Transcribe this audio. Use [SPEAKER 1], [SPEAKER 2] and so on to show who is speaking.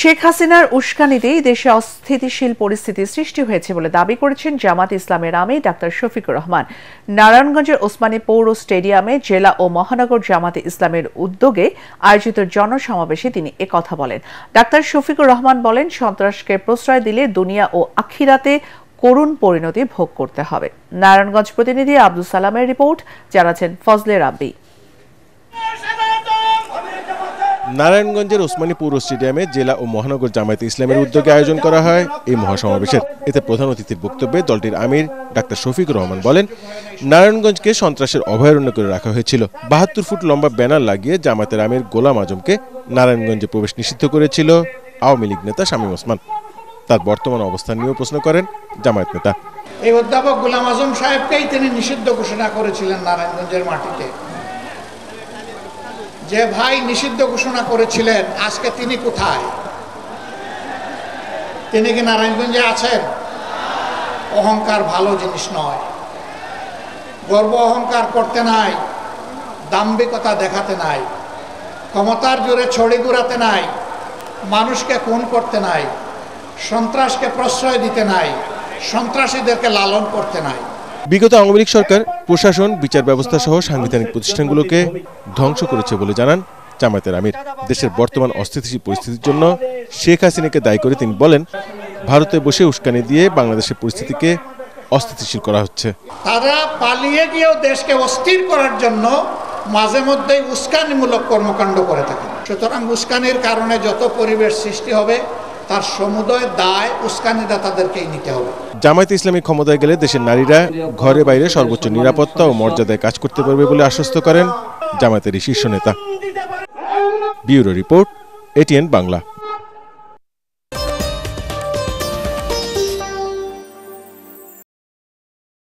[SPEAKER 1] শেখ হাসিনার উস্কানিতেই দেশে অস্থিতিশীল পরিস্থিতি সৃষ্টি হয়েছে বলে দাবি করেছেন জামাত ইসলামের আমির ডাক্তার শফিকুর রহমান। নারায়ণগঞ্জের ওসমানী পৌর স্টেডিয়ামে জেলা ও মহানগর জামাতে ইসলামের উদ্যোগে আয়োজিত জনসমাবেশে তিনি একথা বলেন। ডাক্তার শফিকুর রহমান বলেন, সন্ত্রাসকে প্রশ্রয় দিলে দুনিয়া ও আখিরাতে করুণ পরিণতি ভোগ করতে হবে। নারায়ণগঞ্জ প্রতিনিধি আব্দুল সালামের রিপোর্ট, জানাচ্ছেন ফজলে রাব্বি।
[SPEAKER 2] নারায়ণগঞ্জের ওসমানী পৌর স্টেডিয়ামে জেলা ও মহানগর জামায়াতে ইসলামের উদ্যোগে আয়োজন করা হয় এই মহাসমাবেশের। এতে প্রধান অতিথির বক্তব্যে দলটির আমির ডাক্তার শফিকুর রহমান বলেন, নারায়ণগঞ্জকে সন্ত্রাসের অভয়ারণ্য করে রাখা হয়েছিল। ৭২ ফুট লম্বা ব্যানার লাগিয়ে জামায়াতের আমির গোলাম আজমকে নারায়ণগঞ্জে প্রবেশ নিষিদ্ধ করেছিল আওয়ামী লীগ নেতা শামীম ওসমান। তার বর্তমান অবস্থান নিয়েও প্রশ্ন করেন জামায়াত নেতা।
[SPEAKER 3] এই অধ্যাপক গোলাম আজম সাহেবকেই তিনি নিষিদ্ধ ঘোষণা করেছিলেন নারায়ণগঞ্জের মাটিতে। যে ভাই নিষিদ্ধ ঘোষণা করেছিলেন, আজকে তিনি কোথায়? তিনি কি নারায়ণগঞ্জে আছেন? অহংকার ভালো জিনিস নয়। গর্ব অহংকার করতে নাই, দাম্ভিকতা দেখাতে নাই, ক্ষমতার জোরে ছড়ি ঘুরাতে নাই, মানুষকে খুন করতে নাই, সন্ত্রাসকে প্রশ্রয় দিতে নাই, সন্ত্রাসীদেরকে লালন করতে নাই।
[SPEAKER 2] বিগত আওয়ামী লীগ সরকার প্রশাসন, বিচার ব্যবস্থা সহ সাংবিধানিক প্রতিষ্ঠানগুলোকে ধ্বংস করেছে বলে জানান জামায়াতের আমির। দেশের বর্তমান অস্থিতিশীল পরিস্থিতির জন্য শেখ হাসিনাকে দায়ী করে তিনি বলেন, ভারতে বসে উস্কানি দিয়ে বাংলাদেশের পরিস্থিতিকে অস্থিতিশীল করা হচ্ছে।
[SPEAKER 3] তারা পালিয়ে গিয়েও দেশকে অস্থির করার জন্য মাঝে মধ্যেই উস্কানিমূলক কর্মকাণ্ড করে থাকে। সুতরাং উস্কানির কারণে যত পরিবেশ সৃষ্টি হবে, তার সমুদয় দায় উস্কানিদাতাদেরকেই নিতে হবে।
[SPEAKER 2] জামায়াতে ইসলামী ক্ষমতায় গেলে দেশের নারীরা ঘরে বাইরে সর্বোচ্চ নিরাপত্তা ও মর্যাদায় কাজ করতে পারবে বলে আশ্বস্ত করেন জামায়াতের শীর্ষ নেতা। Bureau report, ATN Bangla.